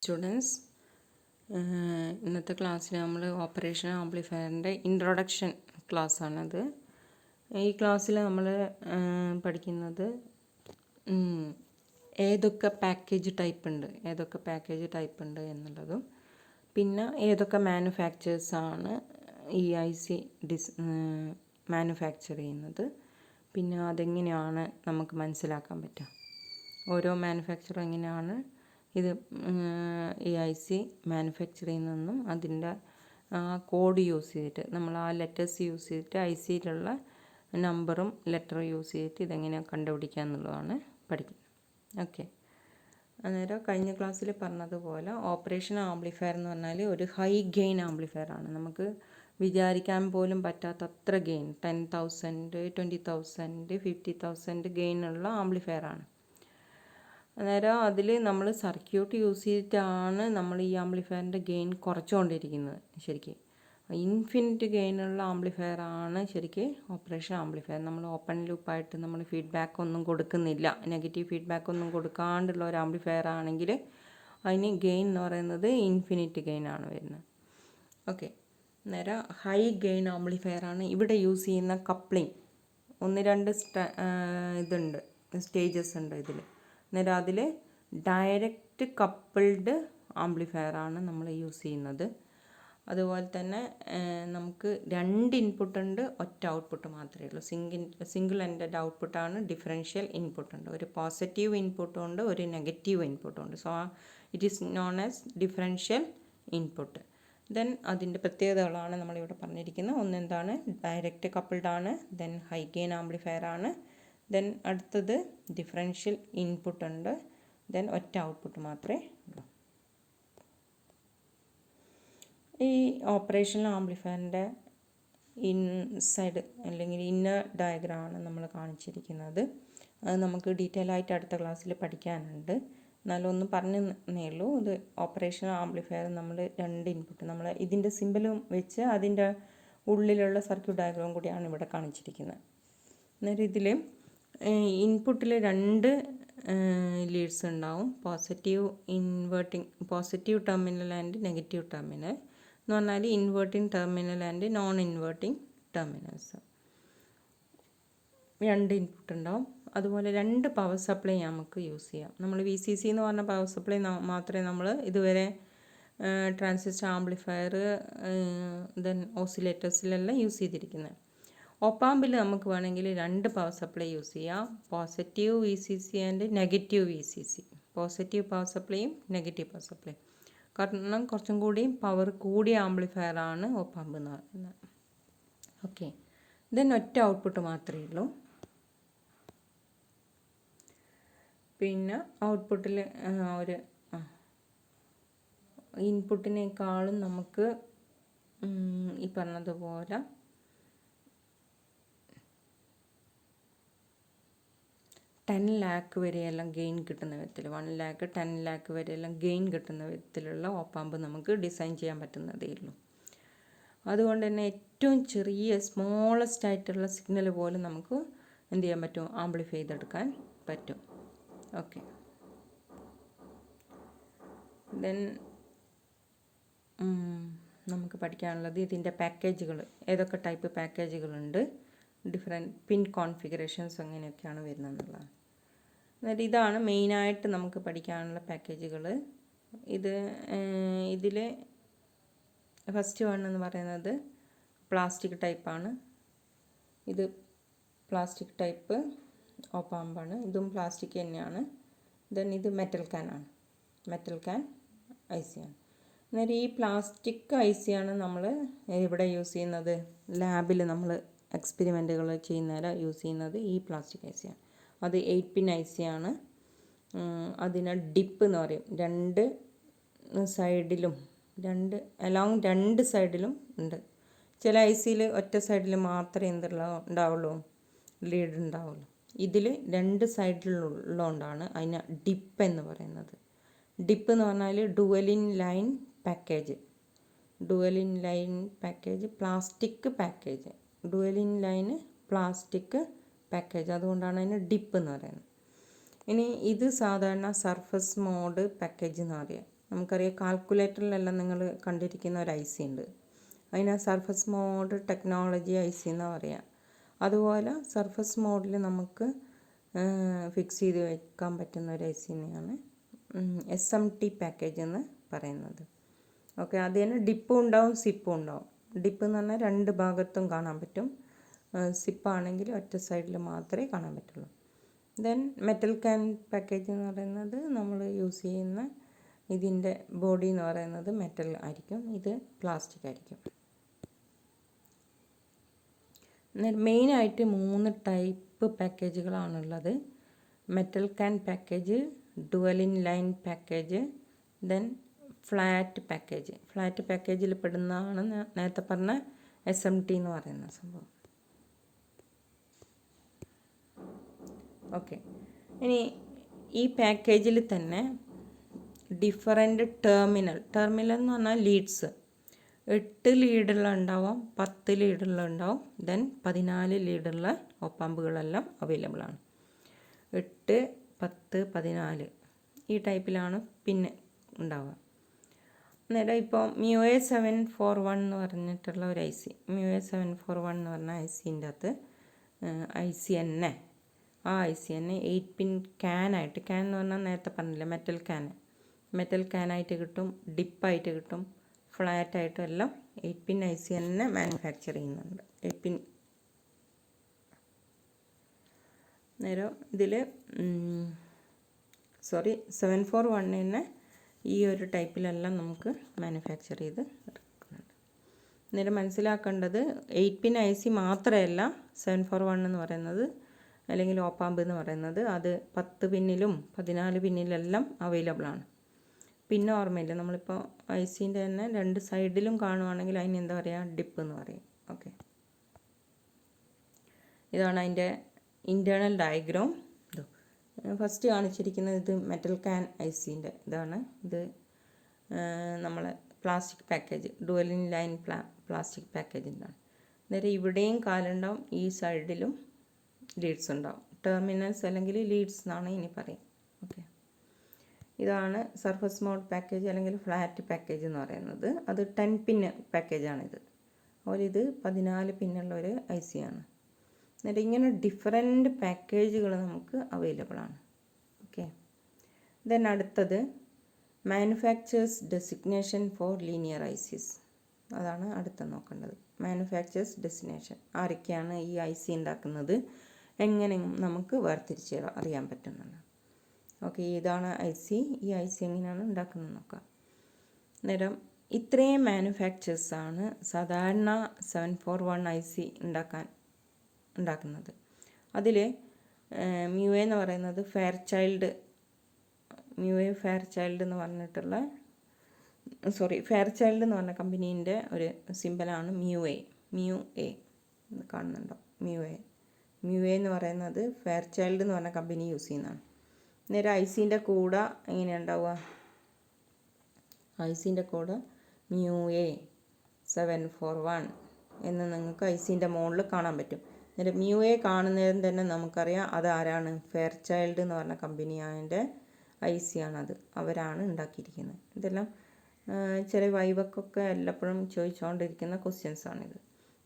Students, ഇന്നത്തെ ക്ലാസ്സിൽ നമ്മൾ ഓപ്പറേഷൻ ആംപ്ലിഫയറിൻ്റെ ഇൻട്രൊഡക്ഷൻ ക്ലാസ്സാണത്. ഈ ക്ലാസ്സിൽ നമ്മൾ പഠിക്കുന്നത് ഏതൊക്കെ പാക്കേജ് ടൈപ്പ് ഉണ്ട് എന്നുള്ളതും, പിന്നെ ഏതൊക്കെ മാനുഫാക്ചേഴ്സാണ് ഈ IC മാനുഫാക്ചർ ചെയ്യുന്നത്, പിന്നെ അതെങ്ങനെയാണ് നമുക്ക് മനസ്സിലാക്കാൻ പറ്റുക, ഓരോ മാനുഫാക്ചറും എങ്ങനെയാണ് ഇത് ഈ IC മാനുഫാക്ചർ ചെയ്യുന്നതെന്നും അതിൻ്റെ കോഡ് യൂസ് ചെയ്തിട്ട് നമ്മൾ ആ ലെറ്റേഴ്സ് യൂസ് ചെയ്തിട്ട് ICയിലുള്ള നമ്പറും ലെറ്ററും യൂസ് ചെയ്തിട്ട് ഇതെങ്ങനെയാണ് കണ്ടുപിടിക്കുക എന്നുള്ളതാണ് പഠിക്കുന്നത്. ഓക്കെ, അന്നേരം കഴിഞ്ഞ ക്ലാസ്സിൽ പറഞ്ഞതുപോലെ ഓപ്പറേഷൻ ആംപ്ലിഫയർ എന്ന് പറഞ്ഞാൽ ഒരു ഹൈ ഗെയിൻ ആംപ്ലിഫയർ ആണ്. നമുക്ക് വിചാരിക്കാൻ പോലും പറ്റാത്ത അത്ര ഗെയിൻ, 10,000, 20,000, 50,000 ഗെയിനുള്ള ആംപ്ലിഫയർ ആണ്. അന്നേരം അതിൽ നമ്മൾ സർക്യൂട്ട് യൂസ് ചെയ്തിട്ടാണ് നമ്മൾ ഈ ആംപ്ലിഫയറിൻ്റെ ഗെയിൻ കുറച്ചുകൊണ്ടിരിക്കുന്നത്. ശരിക്കും ഇൻഫിനിറ്റ് ഗെയിനുള്ള ആംപ്ലിഫയർ ആണ് ശരിക്കും ഓപ്പറേഷൻ ആംപ്ലിഫയർ. നമ്മൾ ഓപ്പൺ ലൂപ്പായിട്ട് നമ്മൾ ഫീഡ്ബാക്ക് ഒന്നും കൊടുക്കുന്നില്ല, നെഗറ്റീവ് ഫീഡ്ബാക്ക് ഒന്നും കൊടുക്കാണ്ടുള്ള ഒരു ആംപ്ലിഫയർ ആണെങ്കിൽ അതിന് ഗെയിൻ എന്ന് പറയുന്നത് ഇൻഫിനിറ്റ് ഗെയിൻ ആണ് വരുന്നത്. ഓക്കെ, അന്നേരം ഹൈ ഗെയിൻ ആംപ്ലിഫയർ ആണ്. ഇവിടെ യൂസ് ചെയ്യുന്ന കപ്ലിംഗ് 1-2 സ്റ്റേജസ് ഉണ്ട് ഇതിൽ. അന്നേരം അതിൽ ഡയറക്റ്റ് കപ്പിൾഡ് ആംപ്ലിഫയർ ആണ് നമ്മൾ യൂസ് ചെയ്യുന്നത്. അതുപോലെ തന്നെ നമുക്ക് 2 ഇൻപുട്ട് ഉണ്ട്, ഒറ്റ ഔട്ട്പുട്ട് മാത്രമേ ഉള്ളൂ. സിംഗിൾ എൻഡഡ് ഔട്ട്പുട്ടാണ്. ഡിഫറൻഷ്യൽ ഇൻപുട്ട് ഉണ്ട്, ഒരു പോസിറ്റീവ് ഇൻപുട്ടും ഉണ്ട്, ഒരു നെഗറ്റീവ് ഇൻപുട്ടും ഉണ്ട്. So it is known as differential input. Then അതിൻ്റെ പ്രത്യേകതകളാണ് നമ്മളിവിടെ പറഞ്ഞിരിക്കുന്നത്. ഒന്നെന്താണ്, ഡയറക്റ്റ് കപ്പിൾഡ് ആണ്, ദെൻ ഹൈ ഗെയിൻ ആംപ്ലിഫയർ ആണ്, ദെൻ അടുത്തത് ഡിഫറൻഷ്യൽ ഇൻപുട്ട് ഉണ്ട്, ദെൻ ഒറ്റ ഔട്ട്പുട്ട് മാത്രമേ ഉള്ളൂ. ഈ ഓപ്പറേഷണൽ ആംപ്ലിഫയറിൻ്റെ ഇൻസൈഡ് അല്ലെങ്കിൽ ഇന്നർ ഡയഗ്രാമാണ് നമ്മൾ കാണിച്ചിരിക്കുന്നത്. അത് നമുക്ക് ഡീറ്റെയിൽ ആയിട്ട് അടുത്ത ക്ലാസ്സിൽ പഠിക്കാനുണ്ട്. എന്നാലും ഒന്ന് പറഞ്ഞേ ഉള്ളൂ. ഇത് ഓപ്പറേഷണൽ ആംപ്ലിഫയർ നമ്മൾ 2 ഇൻപുട്ട്, നമ്മൾ ഇതിൻ്റെ സിമ്പലും വെച്ച് അതിൻ്റെ ഉള്ളിലുള്ള സർക്യൂട്ട് ഡയഗ്രാം കൂടിയാണ് ഇവിടെ കാണിച്ചിരിക്കുന്നത്. അന്നേരം ഇതിൽ ഇൻപുട്ടിൽ 2 ലീഡ്സ് ഉണ്ടാവും, positive terminal and negative terminal എന്ന് പറഞ്ഞാൽ inverting terminal and non inverting terminals. 2 input ഉണ്ടാവും. അതുപോലെ 2 പവർ സപ്ലൈ നമുക്ക് യൂസ് ചെയ്യാം. നമ്മൾ VCC എന്ന് പറഞ്ഞ പവർ സപ്ലൈ മാത്രമേ നമ്മൾ ഇതുവരെ ട്രാൻസിസ്റ്റർ ആംപ്ലിഫയർ ദെൻ ഓസിലേറ്റേഴ്സിലെല്ലാം യൂസ് ചെയ്തിരിക്കുന്നത്. ഒപ്പാമ്പിൽ നമുക്ക് വേണമെങ്കിൽ 2 പവർ സപ്ലൈ യൂസ് ചെയ്യാം, positive VCC and negative VCC. Positive power സപ്ലൈയും നെഗറ്റീവ് പവർ സപ്ലൈയും. കാരണം കുറച്ചും കൂടി പവർ കൂടിയ ആംപ്ലിഫയർ ആണ് ഒപ്പാമ്പ് എന്ന് പറയുന്നത്. ഓക്കെ, ദെൻ ഒറ്റ ഔട്ട്പുട്ട് മാത്രമേ ഉള്ളൂ. പിന്നെ ഔട്ട്പുട്ടിൽ ഒരു ഇൻപുട്ടിനേക്കാളും നമുക്ക് ഈ പറഞ്ഞതുപോലെ 10 lakh വരെയെല്ലാം ഗെയിൻ കിട്ടുന്ന വിധത്തിൽ, 1 lakh 10 lakh വരെയെല്ലാം ഗെയിൻ കിട്ടുന്ന വിധത്തിലുള്ള ഓപ്പാമ്പ് നമുക്ക് ഡിസൈൻ ചെയ്യാൻ പറ്റുന്നതേ ഉള്ളൂ. അതുകൊണ്ട് തന്നെ ഏറ്റവും ചെറിയ സ്മോളസ്റ്റ് ആയിട്ടുള്ള സിഗ്നൽ പോലും നമുക്ക് എന്ത് ചെയ്യാൻ പറ്റും, ആംപ്ലിഫൈ ചെയ്തെടുക്കാൻ പറ്റും. ഓക്കെ, ദെൻ നമുക്ക് പഠിക്കാനുള്ളത് ഇതിൻ്റെ പാക്കേജുകൾ, ഏതൊക്കെ ടൈപ്പ് പാക്കേജുകളുണ്ട്, ഡിഫറെൻറ്റ് പിൻ കോൺഫിഗറേഷൻസ് എങ്ങനെയൊക്കെയാണ് വരുന്നതെന്നുള്ളതാണ്. എന്നിട്ട് ഇതാണ് മെയിനായിട്ട് നമുക്ക് പഠിക്കാനുള്ള പാക്കേജുകൾ. ഇതിൽ ഫസ്റ്റ് വൺ എന്ന് പറയുന്നത് പ്ലാസ്റ്റിക് ടൈപ്പാണ്. ഇത് പ്ലാസ്റ്റിക് ടൈപ്പ് ഓപ്പാമ്പാണ്. ഇതും പ്ലാസ്റ്റിക് തന്നെയാണ്. ദെൻ ഇത് മെറ്റൽ ക്യാനാണ്, മെറ്റൽ ക്യാൻ IC ആണ്. അന്നേരം ഈ പ്ലാസ്റ്റിക് IC ആണ് നമ്മൾ ഇവിടെ യൂസ് ചെയ്യുന്നത്. ലാബിൽ നമ്മൾ എക്സ്പെരിമെൻറ്റുകൾ ചെയ്യുന്നേരം യൂസ് ചെയ്യുന്നത് ഈ പ്ലാസ്റ്റിക് IC ആണ്. അത് 8 പിൻ IC ആണ്. അതിന് ഡിപ്പ് എന്ന് പറയും. 2 സൈഡിലും അലോങ് 2 സൈഡിലും ഉണ്ട്. ചില ICയിൽ ഒറ്റ സൈഡിൽ മാത്രമേ ഉണ്ടാവുള്ളൂ, ലീഡ് ഉണ്ടാവുള്ളൂ. ഇതിൽ 2 സൈഡിലുള്ളതുകൊണ്ടാണ് അതിന് ഡിപ്പ് എന്ന് പറയുന്നത്. ഡിപ്പ് എന്ന് പറഞ്ഞാൽ dual line package, plastic package, dual line plastic package. അതുകൊണ്ടാണ് അതിന് ഡിപ്പ് എന്ന് പറയുന്നത്. ഇനി ഇത് സാധാരണ സർഫസ് മോഡ് പാക്കേജ് എന്ന് പറയാം. നമുക്കറിയാം കാൽക്കുലേറ്ററിലെല്ലാം നിങ്ങൾ കണ്ടിരിക്കുന്ന ഒരു ഐ സി ഉണ്ട്, അതിന് surface mode technology I C എന്നാണ് പറയുക. അതുപോലെ സർഫസ് മോഡിൽ നമുക്ക് ഫിക്സ് ചെയ്ത് വെക്കാൻ പറ്റുന്ന ഒരു ഐ സി തന്നെയാണ് SMT പാക്കേജ് എന്ന് പറയുന്നത്. ഓക്കെ, അത് തന്നെ ഡിപ്പും ഉണ്ടാവും സിപ്പും ഉണ്ടാവും. ഡിപ്പ് എന്ന് പറഞ്ഞാൽ രണ്ട് ഭാഗത്തും കാണാൻ പറ്റും, സിപ്പാണെങ്കിൽ ഒറ്റ സൈഡിൽ മാത്രമേ കാണാൻ പറ്റുള്ളൂ. ദെൻ മെറ്റൽ ക്യാൻ പാക്കേജ് എന്ന് പറയുന്നത് നമ്മൾ യൂസ് ചെയ്യുന്ന ഇതിൻ്റെ ബോഡി എന്ന് പറയുന്നത് മെറ്റൽ ആയിരിക്കും, ഇത് പ്ലാസ്റ്റിക് ആയിരിക്കും. മെയിനായിട്ട് 3 ടൈപ്പ് പാക്കേജുകളാണുള്ളത്. Metal can package, dual in line package, then flat package. Flat പാക്കേജിൽ പെടുന്നതാണ് നേരത്തെ പറഞ്ഞ SMT എന്ന് പറയുന്ന സംഭവം. ഓക്കെ, ഇനി ഈ പാക്കേജിൽ തന്നെ ഡിഫറൻറ്റ് ടെർമിനൽ എന്ന് പറഞ്ഞാൽ ലീഡ്സ് 8 ലീഡുള്ള ഉണ്ടാവും, 10 ലീഡുള്ള ഉണ്ടാവും, ദെൻ 14 ലീഡുള്ള ഒപ്പാമ്പുകളെല്ലാം അവൈലബിൾ ആണ്. 8, 10, 14 ഈ ടൈപ്പിലാണ് പിന്നെ ഉണ്ടാവുക. അന്നേരം ഇപ്പോൾ MIUI 741 എന്ന് പറഞ്ഞിട്ടുള്ള ഒരു ഐ സി, MIUI 741 എന്ന് പറഞ്ഞ ഐ സിൻ്റെ അകത്ത് ഐ സി തന്നെ 8 പിൻ ക്യാനായിട്ട്, ക്യാൻ എന്ന് പറഞ്ഞാൽ നേരത്തെ പറഞ്ഞില്ല മെറ്റൽ ക്യാനായിട്ട് കിട്ടും, ഡിപ്പായിട്ട് കിട്ടും, ഫ്ലാറ്റായിട്ടും എല്ലാം 8 പിൻ ഐ സി തന്നെ മാനുഫാക്ചർ ചെയ്യുന്നുണ്ട്. 8 പിൻ നേരം ഇതിൽ 741 തന്നെ ഈ ഒരു ടൈപ്പിലെല്ലാം നമുക്ക് മാനുഫാക്ചർ ചെയ്ത് എടുക്കുന്നുണ്ട്. നേരം മനസ്സിലാക്കേണ്ടത് 8 പിൻ ഐ സി മാത്രമല്ല 741 എന്ന് പറയുന്നത്, അല്ലെങ്കിൽ ഓപ്പാമ്പ് എന്ന് പറയുന്നത്, അത് 10 പിന്നിലും 14 പിന്നിലെല്ലാം അവൈലബിൾ ആണ്. പിന്നെ ഓർമ്മയില്ല, നമ്മളിപ്പോൾ ഐ സിൻ്റെ തന്നെ 2 സൈഡിലും കാണുവാണെങ്കിൽ അതിന് എന്താ പറയുക, ഡിപ്പ് എന്ന് പറയും. ഓക്കെ, ഇതാണ് അതിൻ്റെ ഇൻറ്റേർണൽ ഡയഗ്രാം. ഫസ്റ്റ് കാണിച്ചിരിക്കുന്നത് ഇത് മെറ്റൽ ക്യാൻ ഐ സിൻ്റെ ഇതാണ്. ഇത് നമ്മളെ plastic package, dual in line plastic പാക്കേജിൻ്റെയാണ്. അന്നേരം ഇവിടെയും കാലുണ്ടാവും, ഈ സൈഡിലും ലീഡ്സ് ഉണ്ടാവും. ടെർമിനൽസ് അല്ലെങ്കിൽ ലീഡ്സ് എന്നാണ് ഇനി പറയാം. ഓക്കെ, ഇതാണ് സർഫസ് മോഡ് പാക്കേജ് അല്ലെങ്കിൽ ഫ്ലാറ്റ് പാക്കേജ് എന്ന് പറയുന്നത്. അത് 10 പിൻ പാക്കേജാണിത്. അതുപോലെ ഇത് 14 പിന്നുള്ള ഒരു ഐ സി ആണ്. എന്നിട്ട് ഇങ്ങനെ ഡിഫറെൻറ്റ് പാക്കേജുകൾ നമുക്ക് അവൈലബിൾ ആണ്. ഓക്കെ, ദെൻ അടുത്തത് manufacturers designation for linear ICs. അതാണ് അടുത്ത നോക്കേണ്ടത്. മാനുഫാക്ചേഴ്സ് ഡെസിഗ്നേഷൻ, ആരൊക്കെയാണ് ഈ ഐ സി ഉണ്ടാക്കുന്നത്, എങ്ങനെ നമുക്ക് വേർതിരിച്ച് അറിയാൻ പറ്റുന്നുണ്ട്. ഓക്കെ, ഇതാണ് ഐ സി. ഈ ഐ സി എങ്ങനെയാണ് ഉണ്ടാക്കുന്നത് നോക്കാം. അന്നേരം ഇത്രയും മാനുഫാക്ചേഴ്സാണ് സാധാരണ 741 ഐ സി ഉണ്ടാക്കുന്നത്. അതിൽ MIUI എന്ന് പറയുന്നത് ഫെയർചൈൽഡ് എന്ന് പറഞ്ഞിട്ടുള്ള ഫെയർചൈൽഡ് എന്ന് പറഞ്ഞ കമ്പനീൻ്റെ ഒരു സിമ്പലാണ് MIUI കാണുന്നുണ്ടോ? MIUI എന്ന് പറയുന്നത് ഫെയർചൈൽഡ് എന്ന് പറഞ്ഞ കമ്പനി യൂസ് ചെയ്യുന്നതാണ്. നേരെ ഐ സിൻ്റെ കൂടെ എങ്ങനെയാണ് ഉണ്ടാവുക, ഐ സിൻ്റെ കൂടെ MIUI 741 എന്ന് നിങ്ങൾക്ക് ഐ സിൻ്റെ മുകളിൽ കാണാൻ പറ്റും. എന്നിട്ട് MIUI കാണുന്നതിന് തന്നെ നമുക്കറിയാം അതാരാണ്, ഫെയർചൈൽഡ് എന്ന് പറഞ്ഞ കമ്പനിയുടെ ഐ സി ആണത്, അവരാണ് ഉണ്ടാക്കിയിരിക്കുന്നത്. ഇതെല്ലാം ചില വൈവക്കൊക്കെ എല്ലപ്പോഴും ചോദിച്ചുകൊണ്ടിരിക്കുന്ന ക്വസ്റ്റ്യൻസാണിത്.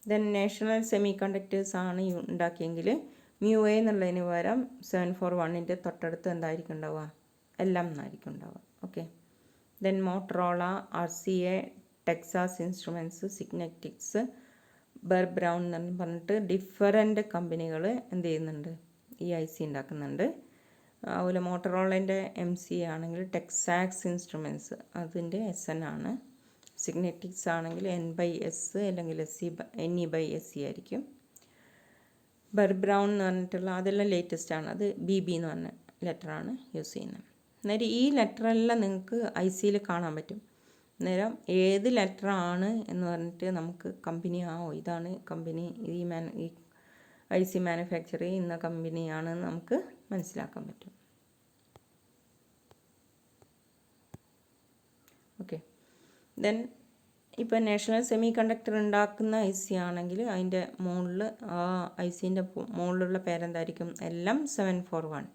ദെൻ നാഷണൽ സെമി കണ്ടക്ടേഴ്സ് ആണ് ഉണ്ടാക്കിയെങ്കിൽ MIUI എന്നുള്ളതിന് പകരം 741ൻ്റെ തൊട്ടടുത്ത് എന്തായിരിക്കും ഉണ്ടാവുക, LM എന്നായിരിക്കും ഉണ്ടാവുക. Okay, then Motorola, RCA, Texas Instruments, Signetics, Burr Brown എന്ന് പറഞ്ഞിട്ട് ഡിഫറൻറ്റ് കമ്പനികൾ എന്ത് ചെയ്യുന്നുണ്ട്, ഈ ഐ സി ഉണ്ടാക്കുന്നുണ്ട്. അതുപോലെ മോട്ടറോളേൻ്റെ MC ആണെങ്കിൽ ടെക്സാസ് ഇൻസ്ട്രുമെൻറ്റ്സ്, അതിൻ്റെ SN ആണ്. സിഗ്നറ്റിക്സ് ആണെങ്കിൽ N/S അല്ലെങ്കിൽ NE/SE ആയിരിക്കും. ബെർ ബ്രൗൺ എന്ന് പറഞ്ഞിട്ടുള്ള അതെല്ലാം ലേറ്റസ്റ്റ് ആണ്, അത് BB എന്ന് പറഞ്ഞ ലെറ്ററാണ് യൂസ് ചെയ്യുന്നത്. അന്നേരം ഈ ലെറ്ററെല്ലാം നിങ്ങൾക്ക് ഐ സിയിൽ കാണാൻ പറ്റും. അന്നേരം ഏത് ലെറ്ററാണ് എന്ന് പറഞ്ഞിട്ട് നമുക്ക് കമ്പനി ഇതാണ് കമ്പനി, ഈ ഐ സി മാനുഫാക്ചർ ചെയ്യുന്ന കമ്പനിയാണെന്ന് നമുക്ക് മനസ്സിലാക്കാൻ പറ്റും. ഓക്കെ, ദെൻ ഇപ്പോൾ നാഷണൽ സെമി കണ്ടക്ടർ ഉണ്ടാക്കുന്ന ഐ സി ആണെങ്കിൽ അതിൻ്റെ മുകളിൽ ഐ സിൻ്റെ മുകളിലുള്ള പേരെന്തായിരിക്കും, LM 741,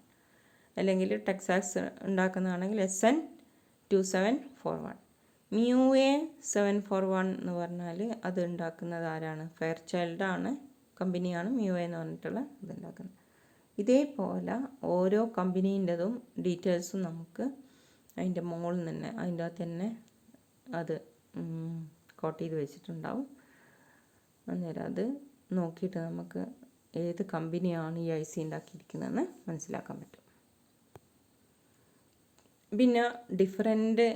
അല്ലെങ്കിൽ ടെക്സാസ് ഉണ്ടാക്കുന്നതാണെങ്കിൽ SN 2741. MUA741 എന്ന് പറഞ്ഞാൽ അത് ഉണ്ടാക്കുന്നത് ആരാണ്? ഫെയർചൈൽഡ് ആണ്, കമ്പനിയാണ് MUA എന്ന് പറഞ്ഞിട്ടുള്ള ഇത് ഉണ്ടാക്കുന്നത്. ഇതേപോലെ ഓരോ കമ്പനീൻ്റെതും ഡീറ്റെയിൽസും നമുക്ക് അതിൻ്റെ മുകളിൽ തന്നെ അതിൻ്റെ അകത്ത് തന്നെ അത് കോട്ട് ചെയ്ത് വെച്ചിട്ടുണ്ടാവും. അന്നേരം അത് നോക്കിയിട്ട് നമുക്ക് ഏത് കമ്പനിയാണ് ഈ IC ഉണ്ടാക്കിയിരിക്കുന്നതെന്ന് മനസ്സിലാക്കാൻ പറ്റും. പിന്നെ ഡിഫറെൻ്റ്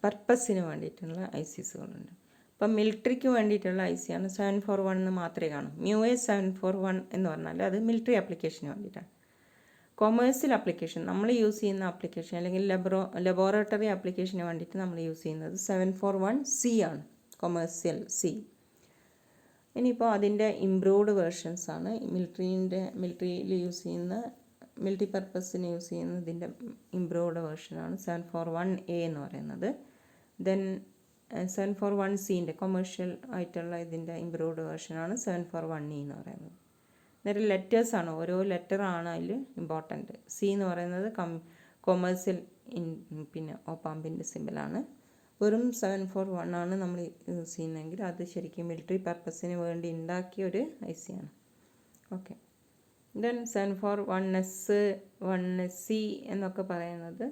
പർപ്പസിന് വേണ്ടിയിട്ടുള്ള ICസുകളുണ്ട്. ഇപ്പം മിലിറ്ററിക്ക് വേണ്ടിയിട്ടുള്ള IC ആണ് 741 എന്ന് മാത്രമേ കാണൂ. MUA741 എന്ന് പറഞ്ഞാൽ അത് മിലിറ്ററി ആപ്ലിക്കേഷന് വേണ്ടിയിട്ടാണ്. കൊമേഴ്സ്യൽ ആപ്ലിക്കേഷൻ നമ്മൾ യൂസ് ചെയ്യുന്ന ആപ്ലിക്കേഷൻ അല്ലെങ്കിൽ ലബോറട്ടറി ആപ്ലിക്കേഷന് വേണ്ടിയിട്ട് നമ്മൾ യൂസ് ചെയ്യുന്നത് 741C ആണ്, കൊമേഴ്സ്യൽ C. ഇനിയിപ്പോൾ അതിൻ്റെ ഇംപ്രൂവ്ഡ് വേർഷൻസ് ആണ് മിലിറ്ററിയിൽ യൂസ് ചെയ്യുന്ന മിലിറ്ററി പർപ്പസിന് യൂസ് ചെയ്യുന്നതിൻ്റെ ഇംപ്രൂവ്ഡ് വേർഷനാണ് 741A എന്ന് പറയുന്നത്. ദെൻ 741Cൻ്റെ കൊമേഴ്ഷ്യൽ ആയിട്ടുള്ള ഇതിൻ്റെ ഇംപ്രൂവ്ഡ് വേർഷനാണ് 741E എന്ന് പറയുന്നത്. നേരെ ലെറ്റേഴ്സാണ്, ഓരോ ലെറ്ററാണ് അതിൽ ഇമ്പോർട്ടൻറ്റ്. C എന്ന് പറയുന്നത് കൊമേഴ്സ്യൽ പിന്നെ ഓപ്പാമ്പിൻ്റെ സിമ്പിളാണ്. വെറും 741 ആണ് നമ്മൾ യൂസ് ചെയ്യുന്നതെങ്കിൽ അത് ശരിക്കും മിലിറ്ററി പർപ്പസിന് വേണ്ടി ഉണ്ടാക്കിയ ഒരു IC ആണ്. ഓക്കെ. ദെൻ 741S 1C എന്നൊക്കെ പറയുന്നത്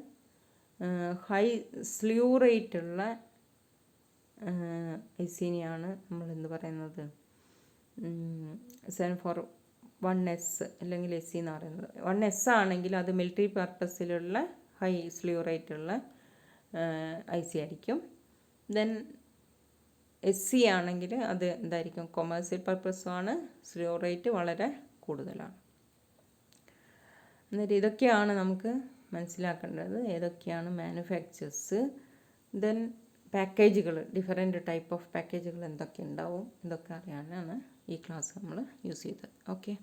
ഹൈ സ്ലൂ റേറ്റുള്ള ICനെയാണ് നമ്മൾ എന്ത് പറയുന്നത് 741S അല്ലെങ്കിൽ SC എന്ന് പറയുന്നത്. 1S ആണെങ്കിൽ അത് മിലിറ്ററി പർപ്പസിലുള്ള ഹൈ സ്ലൂ റേറ്റുള്ള IC ആയിരിക്കും. ദെൻ SC ആണെങ്കിൽ അത് എന്തായിരിക്കും? കൊമേഴ്സ്യൽ പർപ്പസുമാണ്, സ്ലൂ റേറ്റ് വളരെ കൂടുതലാണ്. എന്നിട്ട് ഇതൊക്കെയാണ് നമുക്ക് മനസ്സിലാക്കേണ്ടത്, ഏതൊക്കെയാണ് മാനുഫാക്ചേഴ്സ്. ദെൻ പാക്കേജുകൾ, ഡിഫറെൻറ്റ് ടൈപ്പ് ഓഫ് പാക്കേജുകൾ എന്തൊക്കെ ഉണ്ടാവും, ഇതൊക്കെ അറിയാനാണ് ഈ ക്ലാസ് നമ്മൾ യൂസ് ചെയ്തത്. ഓക്കെ.